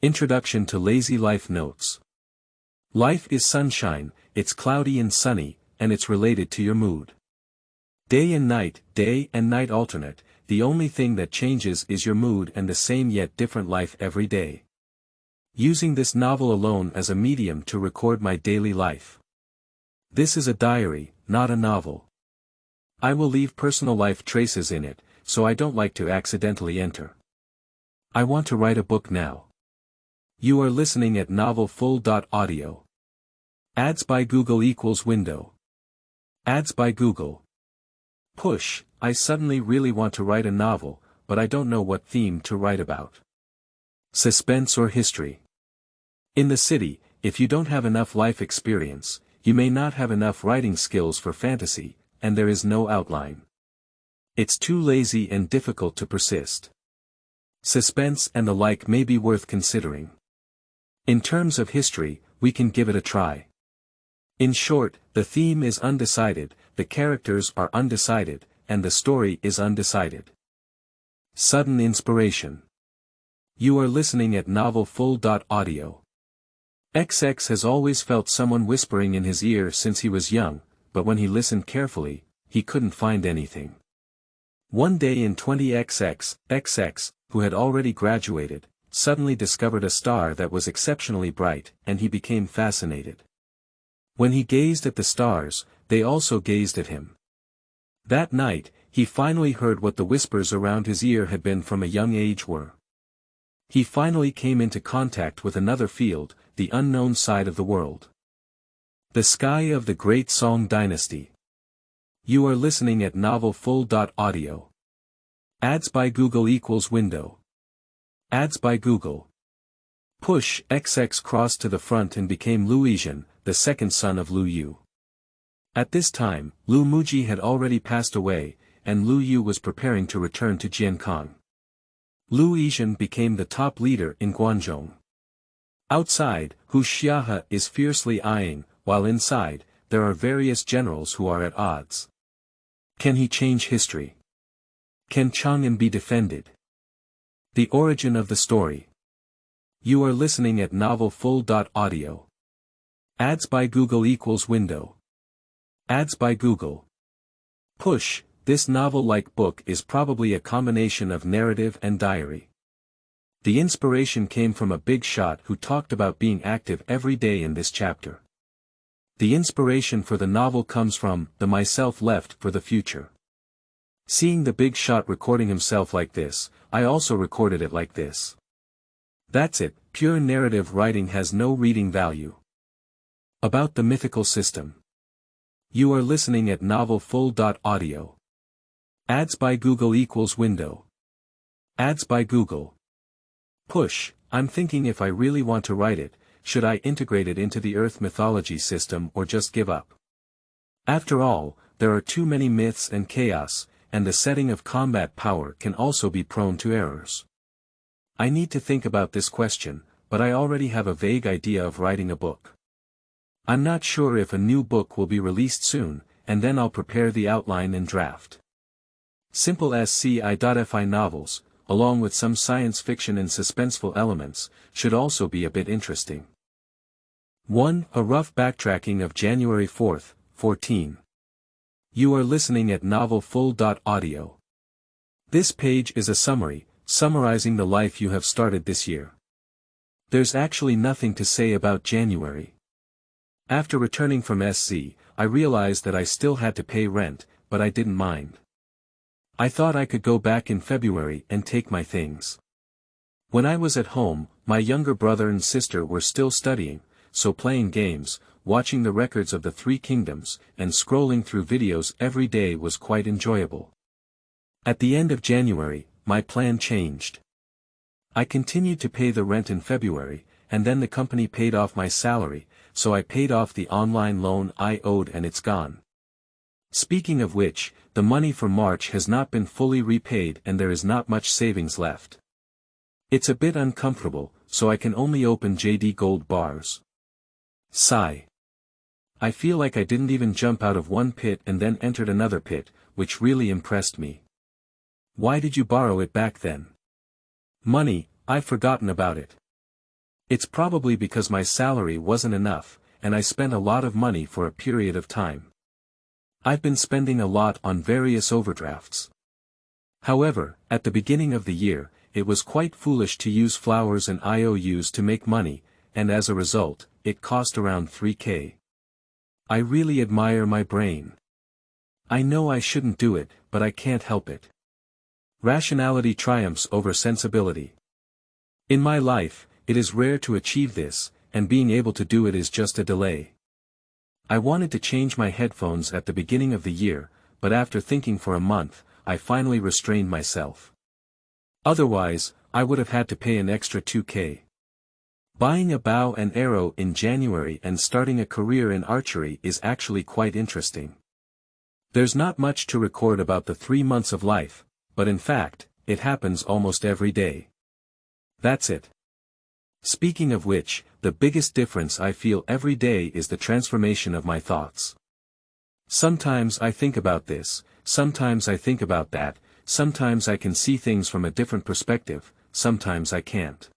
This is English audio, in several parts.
Introduction to Lazy Life Notes. Life is sunshine, it's cloudy and sunny, and it's related to your mood. Day and night alternate, the only thing that changes is your mood and the same yet different life every day. Using this novel alone as a medium to record my daily life. This is a diary, not a novel. I will leave personal life traces in it, so I don't like to accidentally enter. I want to write a book now. You are listening at novelfull.audio. Ads by Google equals window. Ads by Google. Push, I suddenly really want to write a novel, but I don't know what theme to write about. Suspense or history. In the city, if you don't have enough life experience, you may not have enough writing skills for fantasy, and there is no outline. It's too lazy and difficult to persist. Suspense and the like may be worth considering. In terms of history, we can give it a try. In short, the theme is undecided, the characters are undecided, and the story is undecided. Sudden inspiration. You are listening at novelfull.audio. XX has always felt someone whispering in his ear since he was young, but when he listened carefully, he couldn't find anything. One day in 20XX, XX, who had already graduated, suddenly discovered a star that was exceptionally bright, and he became fascinated. When he gazed at the stars, they also gazed at him. That night, he finally heard what the whispers around his ear had been from a young age were. He finally came into contact with another field, the unknown side of the world. The sky of the great song Dynasty. You are listening at novelfull.audio. Ads by Google equals window. Ads by Google. Push, XX crossed to the front and became Lu Yizhen, the second son of Lu Yu. At this time, Lu Muji had already passed away, and Lu Yu was preparing to return to Jiankang. Lu Yizhen became the top leader in Guangzhou. Outside, Hu Xiahe is fiercely eyeing, while inside, there are various generals who are at odds. Can he change history? Can Chang'an be defended? The origin of the story. You are listening at novelfull.audio. Ads by Google equals window. Ads by Google. Push, this novel-like book is probably a combination of narrative and diary. The inspiration came from a big shot who talked about being active every day in this chapter. The inspiration for the novel comes from the myself left for the future. Seeing the big shot recording himself like this, I also recorded it like this. That's it, pure narrative writing has no reading value. About the mythical system. You are listening at novelfull.audio. Ads by Google equals window. Ads by Google. Push, I'm thinking if I really want to write it, should I integrate it into the Earth mythology system or just give up? After all, there are too many myths and chaos, and the setting of combat power can also be prone to errors. I need to think about this question, but I already have a vague idea of writing a book. I'm not sure if a new book will be released soon, and then I'll prepare the outline and draft. Simple sci-fi novels, along with some science fiction and suspenseful elements, should also be a bit interesting. 1. A rough backtracking of January 4th, 14. You are listening at novelfull.audio. This page is a summary, summarizing the life you have started this year. There's actually nothing to say about January. After returning from SC, I realized that I still had to pay rent, but I didn't mind. I thought I could go back in February and take my things. When I was at home, my younger brother and sister were still studying, so playing games, watching the records of the Three Kingdoms, and scrolling through videos every day was quite enjoyable. At the end of January, my plan changed. I continued to pay the rent in February, and then the company paid off my salary, so I paid off the online loan I owed and it's gone. Speaking of which, the money for March has not been fully repaid and there is not much savings left. It's a bit uncomfortable, so I can only open JD Gold bars. Sigh. I feel like I didn't even jump out of one pit and then entered another pit, which really impressed me. Why did you borrow it back then? Money, I've forgotten about it. It's probably because my salary wasn't enough, and I spent a lot of money for a period of time. I've been spending a lot on various overdrafts. However, at the beginning of the year, it was quite foolish to use flowers and IOUs to make money, and as a result, it cost around 3K. I really admire my brain. I know I shouldn't do it, but I can't help it. Rationality triumphs over sensibility. In my life, it is rare to achieve this, and being able to do it is just a delay. I wanted to change my headphones at the beginning of the year, but after thinking for a month, I finally restrained myself. Otherwise, I would have had to pay an extra 2K. Buying a bow and arrow in January and starting a career in archery is actually quite interesting. There's not much to record about the 3 months of life, but in fact, it happens almost every day. That's it. Speaking of which, the biggest difference I feel every day is the transformation of my thoughts. Sometimes I think about this, sometimes I think about that, sometimes I can see things from a different perspective, sometimes I can't.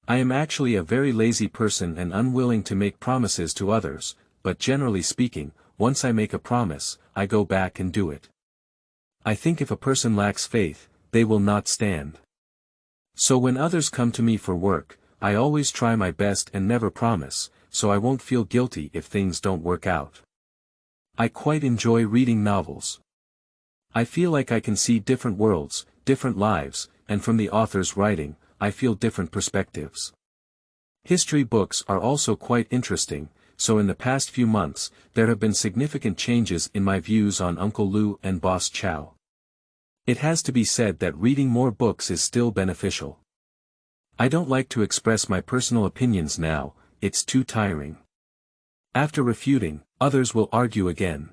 I am actually a very lazy person and unwilling to make promises to others, but generally speaking, once I make a promise, I go back and do it. I think if a person lacks faith, they will not stand. So when others come to me for work, I always try my best and never promise, so I won't feel guilty if things don't work out. I quite enjoy reading novels. I feel like I can see different worlds, different lives, and from the author's writing, I feel different perspectives. History books are also quite interesting, so in the past few months, there have been significant changes in my views on Uncle Lou and Boss Chow. It has to be said that reading more books is still beneficial. I don't like to express my personal opinions now, it's too tiring. After refuting, others will argue again.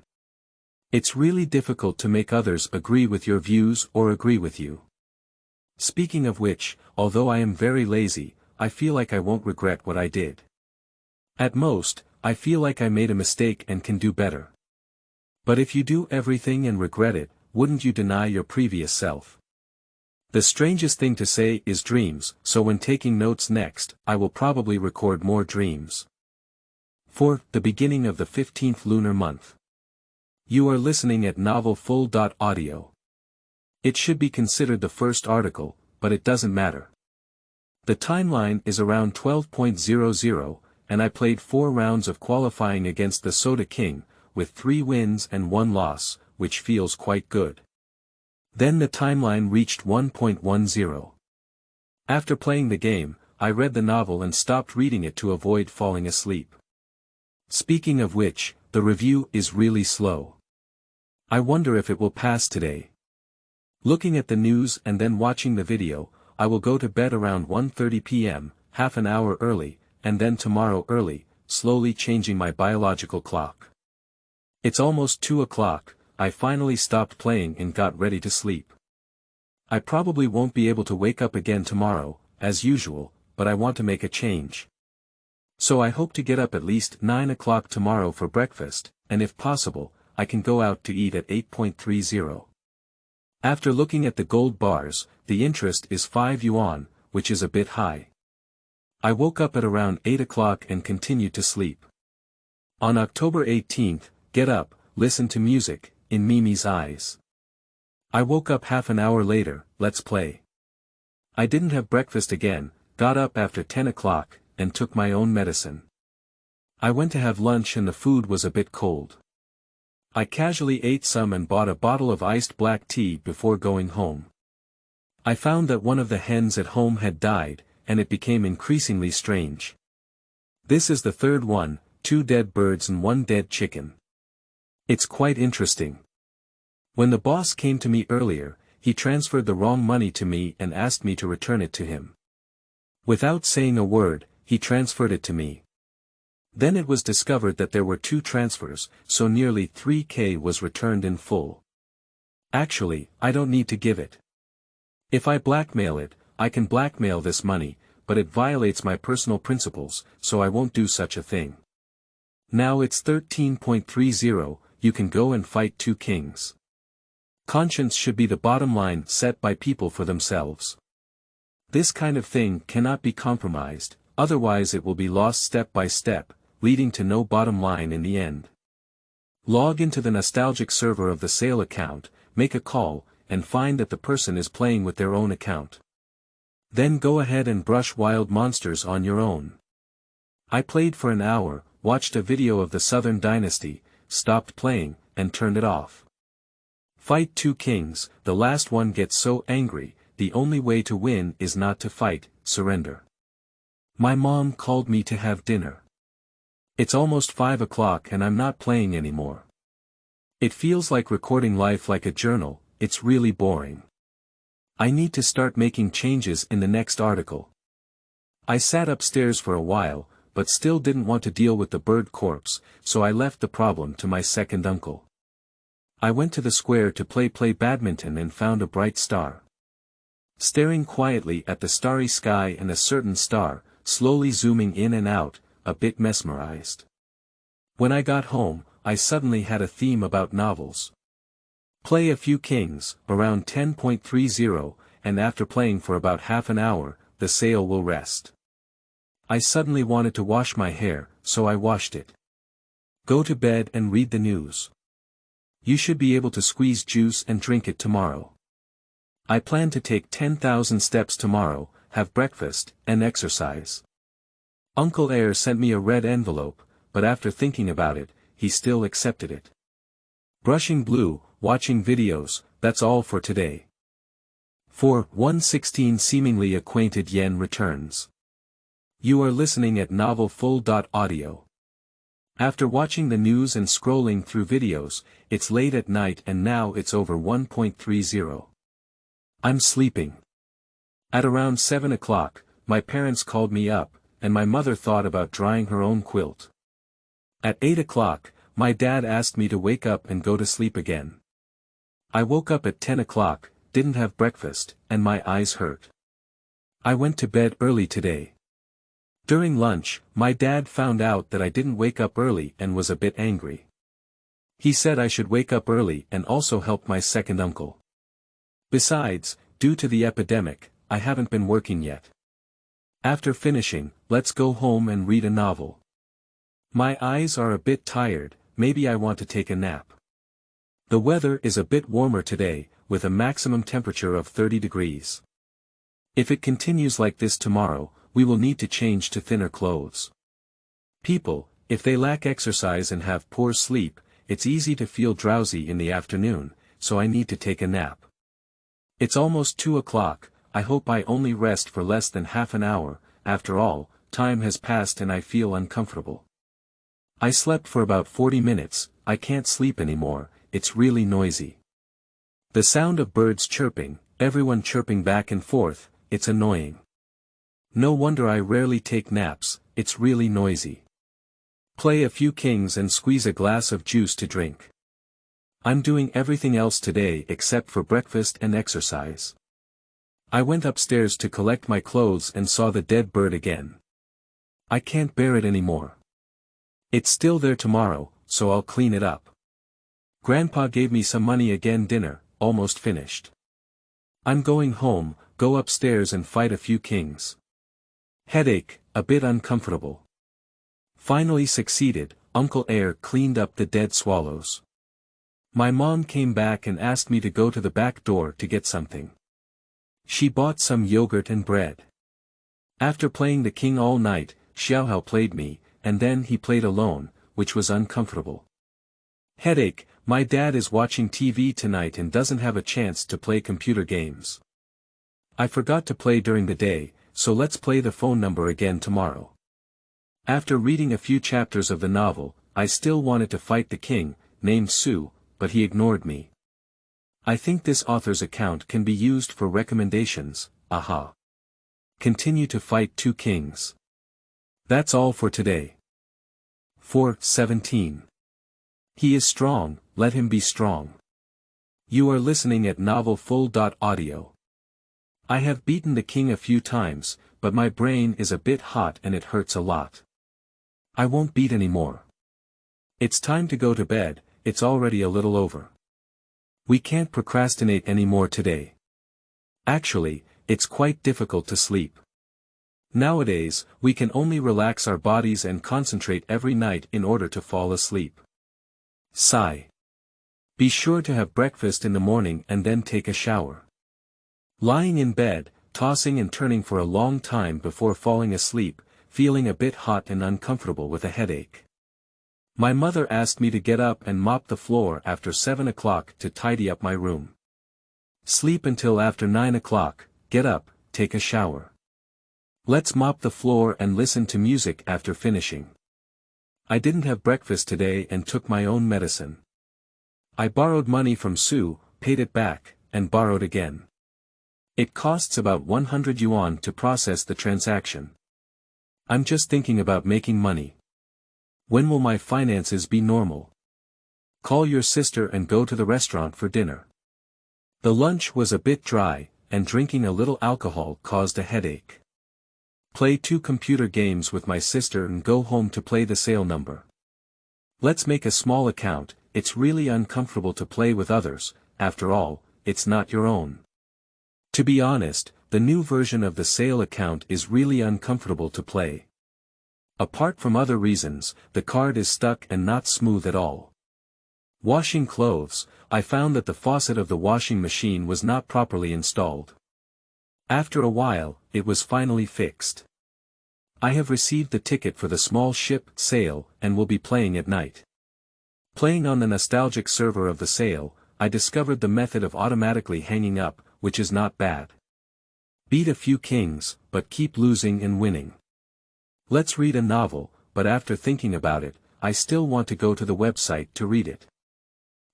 It's really difficult to make others agree with your views or agree with you. Speaking of which, although I am very lazy, I feel like I won't regret what I did. At most, I feel like I made a mistake and can do better. But if you do everything and regret it, wouldn't you deny your previous self? The strangest thing to say is dreams, so when taking notes next, I will probably record more dreams. For the beginning of the 15th lunar month. You are listening at novelfull.audio. It should be considered the first article, but it doesn't matter. The timeline is around 12.00, and I played 4 rounds of qualifying against the Soda King, with 3 wins and 1 loss, which feels quite good. Then the timeline reached 1.10. After playing the game, I read the novel and stopped reading it to avoid falling asleep. Speaking of which, the review is really slow. I wonder if it will pass today. Looking at the news and then watching the video, I will go to bed around 1:30 p.m., half an hour early, and then tomorrow early, slowly changing my biological clock. It's almost 2 o'clock, I finally stopped playing and got ready to sleep. I probably won't be able to wake up again tomorrow, as usual, but I want to make a change. So I hope to get up at least 9 o'clock tomorrow for breakfast, and if possible, I can go out to eat at 8.30. After looking at the gold bars, the interest is 5 yuan, which is a bit high. I woke up at around 8 o'clock and continued to sleep. On October 18th, get up, listen to music, in Mimi's eyes. I woke up half an hour later, let's play. I didn't have breakfast again, got up after 10 o'clock, and took my own medicine. I went to have lunch and the food was a bit cold. I casually ate some and bought a bottle of iced black tea before going home. I found that one of the hens at home had died, and it became increasingly strange. This is the 3rd one, 2 dead birds and 1 dead chicken. It's quite interesting. When the boss came to me earlier, he transferred the wrong money to me and asked me to return it to him. Without saying a word, he transferred it to me. Then it was discovered that there were 2 transfers, so nearly 3K was returned in full. Actually, I don't need to give it. If I blackmail it, I can blackmail this money, but it violates my personal principles, so I won't do such a thing. Now it's 13.30, you can go and fight 2 kings. Conscience should be the bottom line set by people for themselves. This kind of thing cannot be compromised, otherwise it will be lost step by step, leading to no bottom line in the end. Log into the nostalgic server of the sale account, make a call, and find that the person is playing with their own account. Then go ahead and brush wild monsters on your own. I played for an hour, watched a video of the Southern Dynasty, stopped playing, and turned it off. Fight two kings, the last one gets so angry, the only way to win is not to fight, surrender. My mom called me to have dinner. It's almost 5 o'clock and I'm not playing anymore. It feels like recording life like a journal, it's really boring. I need to start making changes in the next article. I sat upstairs for a while, but still didn't want to deal with the bird corpse, so I left the problem to my second uncle. I went to the square to play badminton and found a bright star. Staring quietly at the starry sky and a certain star, slowly zooming in and out, a bit mesmerized. When I got home, I suddenly had a theme about novels. Play a few kings, around 10.30, and after playing for about half an hour, the sale will rest. I suddenly wanted to wash my hair, so I washed it. Go to bed and read the news. You should be able to squeeze juice and drink it tomorrow. I plan to take 10,000 steps tomorrow, have breakfast, and exercise. Uncle Air sent me a red envelope, but after thinking about it, he still accepted it. Brushing blue, watching videos, that's all for today. 4:116 Seemingly acquainted Yen returns. You are listening at novel.Audio. After watching the news and scrolling through videos, it's late at night and now it's over 1.30. I'm sleeping. At around 7 o'clock, my parents called me up, and my mother thought about drying her own quilt. At 8 o'clock, my dad asked me to wake up and go to sleep again. I woke up at 10 o'clock, didn't have breakfast, and my eyes hurt. I went to bed early today. During lunch, my dad found out that I didn't wake up early and was a bit angry. He said I should wake up early and also help my second uncle. Besides, due to the epidemic, I haven't been working yet. After finishing, let's go home and read a novel. My eyes are a bit tired, maybe I want to take a nap. The weather is a bit warmer today, with a maximum temperature of 30 degrees. If it continues like this tomorrow, we will need to change to thinner clothes. People, if they lack exercise and have poor sleep, it's easy to feel drowsy in the afternoon, so I need to take a nap. It's almost 2 o'clock, I hope I only rest for less than half an hour, after all, time has passed and I feel uncomfortable. I slept for about 40 minutes, I can't sleep anymore, it's really noisy. The sound of birds chirping, everyone chirping back and forth, it's annoying. No wonder I rarely take naps, it's really noisy. Play a few kings and squeeze a glass of juice to drink. I'm doing everything else today except for breakfast and exercise. I went upstairs to collect my clothes and saw the dead bird again. I can't bear it anymore. It's still there tomorrow, so I'll clean it up. Grandpa gave me some money again. Dinner, almost finished. I'm going home, go upstairs and fight a few kings. Headache, a bit uncomfortable. Finally succeeded, Uncle Air cleaned up the dead swallows. My mom came back and asked me to go to the back door to get something. She bought some yogurt and bread. After playing the king all night, Xiaohao played me, and then he played alone, which was uncomfortable. Headache, my dad is watching TV tonight and doesn't have a chance to play computer games. I forgot to play during the day, so let's play the phone number again tomorrow. After reading a few chapters of the novel, I still wanted to fight the king, named Su, but he ignored me. I think this author's account can be used for recommendations, aha. Continue to fight two kings. That's all for today. 4:17. He is strong, let him be strong. You are listening at novel.Audio. I have beaten the king a few times, but my brain is a bit hot and it hurts a lot. I won't beat anymore. It's time to go to bed, it's already a little over. We can't procrastinate anymore today. Actually, it's quite difficult to sleep. Nowadays, we can only relax our bodies and concentrate every night in order to fall asleep. Sigh. Be sure to have breakfast in the morning and then take a shower. Lying in bed, tossing and turning for a long time before falling asleep, feeling a bit hot and uncomfortable with a headache. My mother asked me to get up and mop the floor after 7 o'clock to tidy up my room. Sleep until after 9 o'clock, get up, take a shower. Let's mop the floor and listen to music after finishing. I didn't have breakfast today and took my own medicine. I borrowed money from Sue, paid it back, and borrowed again. It costs about 100 yuan to process the transaction. I'm just thinking about making money. When will my finances be normal? Call your sister and go to the restaurant for dinner. The lunch was a bit dry, and drinking a little alcohol caused a headache. Play 2 computer games with my sister and go home to play the sale number. Let's make a small account. It's really uncomfortable to play with others, after all, it's not your own. To be honest, the new version of the sale account is really uncomfortable to play. Apart from other reasons, the card is stuck and not smooth at all. Washing clothes, I found that the faucet of the washing machine was not properly installed. After a while, it was finally fixed. I have received the ticket for the small ship sale and will be playing at night. Playing on the nostalgic server of the sale, I discovered the method of automatically hanging up, which is not bad. Beat a few kings, but keep losing and winning. Let's read a novel, but after thinking about it, I still want to go to the website to read it.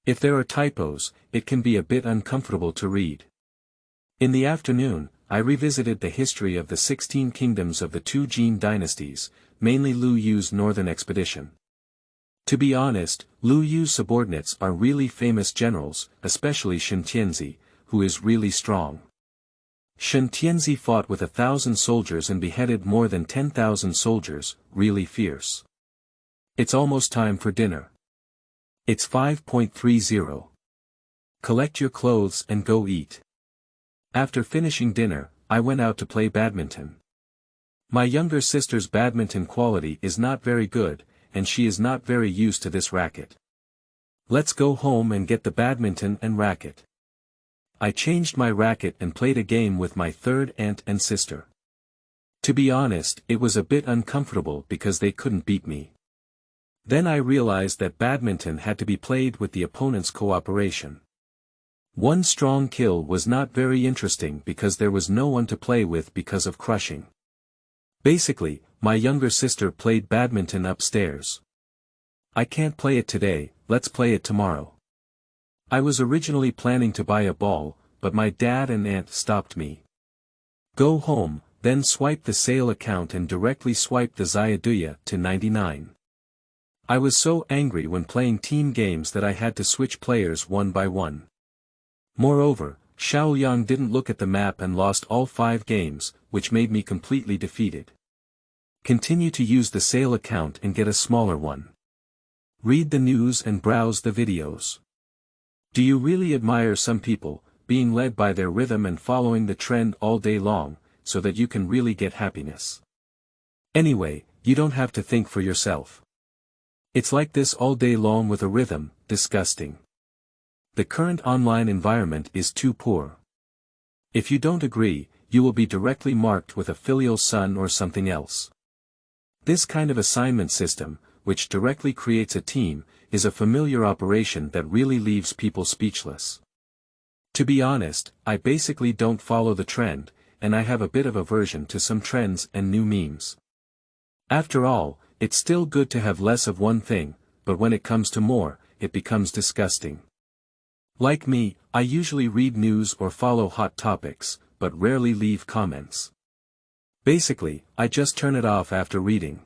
If there are typos, it can be a bit uncomfortable to read. In the afternoon, I revisited the history of the 16 kingdoms of the 2 Jin dynasties, mainly Lu Yu's northern expedition. To be honest, Lu Yu's subordinates are really famous generals, especially Shen Tianzi, who is really strong. Shen Tianzi fought with 1,000 soldiers and beheaded more than 10,000 soldiers, really fierce. It's almost time for dinner. It's 5:30. Collect your clothes and go eat. After finishing dinner, I went out to play badminton. My younger sister's badminton quality is not very good, and she is not very used to this racket. Let's go home and get the badminton and racket. I changed my racket and played a game with my third aunt and sister. To be honest, it was a bit uncomfortable because they couldn't beat me. Then I realized that badminton had to be played with the opponent's cooperation. One strong kill was not very interesting because there was no one to play with because of crushing. Basically, my younger sister played badminton upstairs. I can't play it today, let's play it tomorrow. I was originally planning to buy a ball, but my dad and aunt stopped me. Go home, then swipe the sale account and directly swipe the Xiaoduya to 99. I was so angry when playing team games that I had to switch players one by one. Moreover, Xiaoyang didn't look at the map and lost all 5 games, which made me completely defeated. Continue to use the sale account and get a smaller one. Read the news and browse the videos. Do you really admire some people, being led by their rhythm and following the trend all day long, so that you can really get happiness? Anyway, you don't have to think for yourself. It's like this all day long with a rhythm, disgusting. The current online environment is too poor. If you don't agree, you will be directly marked with a filial son or something else. This kind of assignment system, which directly creates a team, is a familiar operation that really leaves people speechless. To be honest, I basically don't follow the trend, and I have a bit of aversion to some trends and new memes. After all, it's still good to have less of one thing, but when it comes to more, it becomes disgusting. Like me, I usually read news or follow hot topics, but rarely leave comments. Basically, I just turn it off after reading.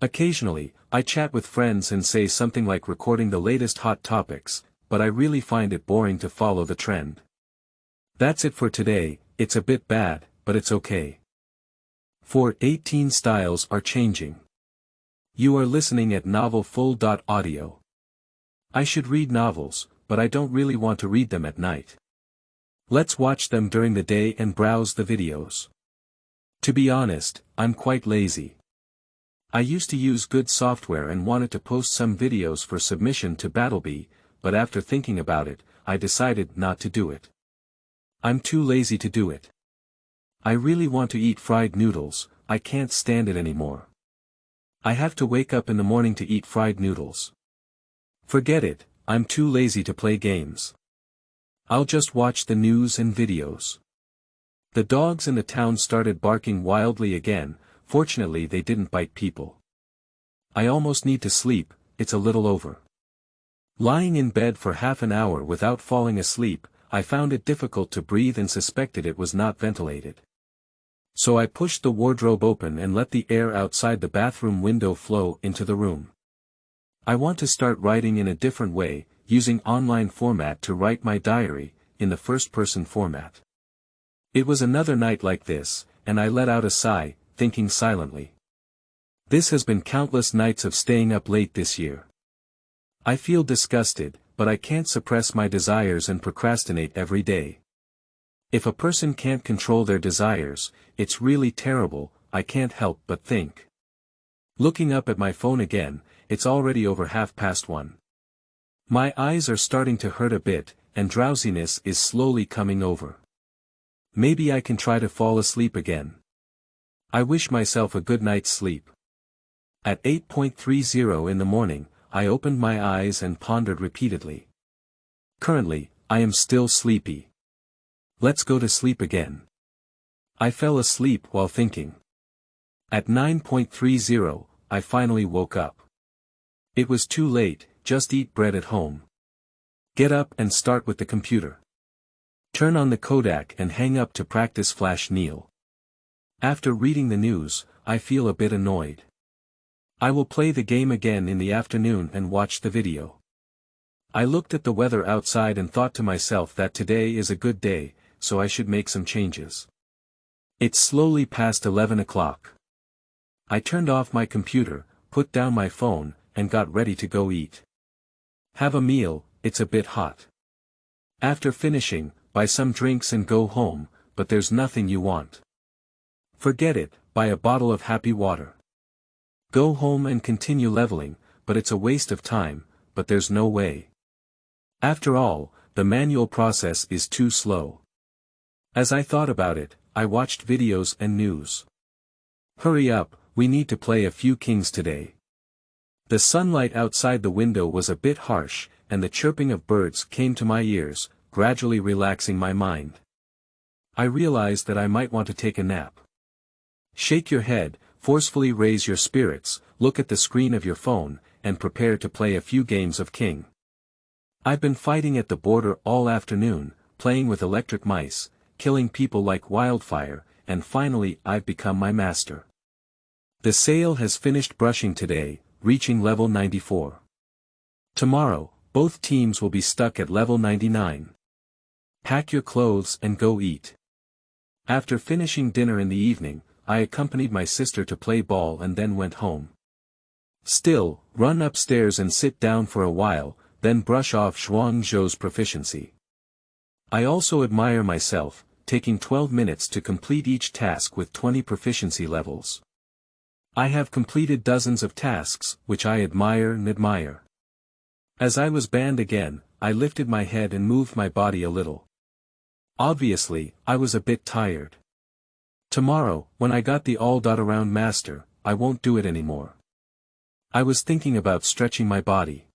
Occasionally, I chat with friends and say something like recording the latest hot topics, but I really find it boring to follow the trend. That's it for today. It's a bit bad, but it's okay. For 18 styles are changing. You are listening at novelfull.audio. I should read novels, but I don't really want to read them at night. Let's watch them during the day and browse the videos. To be honest, I'm quite lazy. I used to use good software and wanted to post some videos for submission to Battlebee, but after thinking about it, I decided not to do it. I'm too lazy to do it. I really want to eat fried noodles, I can't stand it anymore. I have to wake up in the morning to eat fried noodles. Forget it, I'm too lazy to play games. I'll just watch the news and videos. The dogs in the town started barking wildly again, fortunately they didn't bite people. I almost need to sleep, it's a little over. Lying in bed for half an hour without falling asleep, I found it difficult to breathe and suspected it was not ventilated. So I pushed the wardrobe open and let the air outside the bathroom window flow into the room. I want to start writing in a different way, using online format to write my diary, in the first-person format. It was another night like this, and I let out a sigh, thinking silently. This has been countless nights of staying up late this year. I feel disgusted, but I can't suppress my desires and procrastinate every day. If a person can't control their desires, it's really terrible, I can't help but think. Looking up at my phone again, it's already over 1:30. My eyes are starting to hurt a bit, and drowsiness is slowly coming over. Maybe I can try to fall asleep again. I wish myself a good night's sleep. At 8:30 in the morning, I opened my eyes and pondered repeatedly. Currently, I am still sleepy. Let's go to sleep again. I fell asleep while thinking. At 9:30, I finally woke up. It was too late, just eat bread at home. Get up and start with the computer. Turn on the Kodak and hang up to practice Flash Neil. After reading the news, I feel a bit annoyed. I will play the game again in the afternoon and watch the video. I looked at the weather outside and thought to myself that today is a good day, so I should make some changes. It's slowly past 11 o'clock. I turned off my computer, put down my phone, and got ready to go eat. Have a meal, it's a bit hot. After finishing, buy some drinks and go home, but there's nothing you want. Forget it, buy a bottle of happy water. Go home and continue leveling, but it's a waste of time, but there's no way. After all, the manual process is too slow. As I thought about it, I watched videos and news. Hurry up, we need to play a few kings today. The sunlight outside the window was a bit harsh, and the chirping of birds came to my ears, gradually relaxing my mind. I realized that I might want to take a nap. Shake your head, forcefully raise your spirits, look at the screen of your phone, and prepare to play a few games of king. I've been fighting at the border all afternoon, playing with electric mice, killing people like wildfire, and finally I've become my master. The sail has finished brushing today, reaching level 94. Tomorrow, both teams will be stuck at level 99. Pack your clothes and go eat. After finishing dinner in the evening, I accompanied my sister to play ball and then went home. Still, run upstairs and sit down for a while, then brush off Zhuang Zhou's proficiency. I also admire myself, taking 12 minutes to complete each task with 20 proficiency levels. I have completed dozens of tasks, which I admire and admire. As I was banned again, I lifted my head and moved my body a little. Obviously, I was a bit tired. Tomorrow, when I got the all-around master, I won't do it anymore. I was thinking about stretching my body.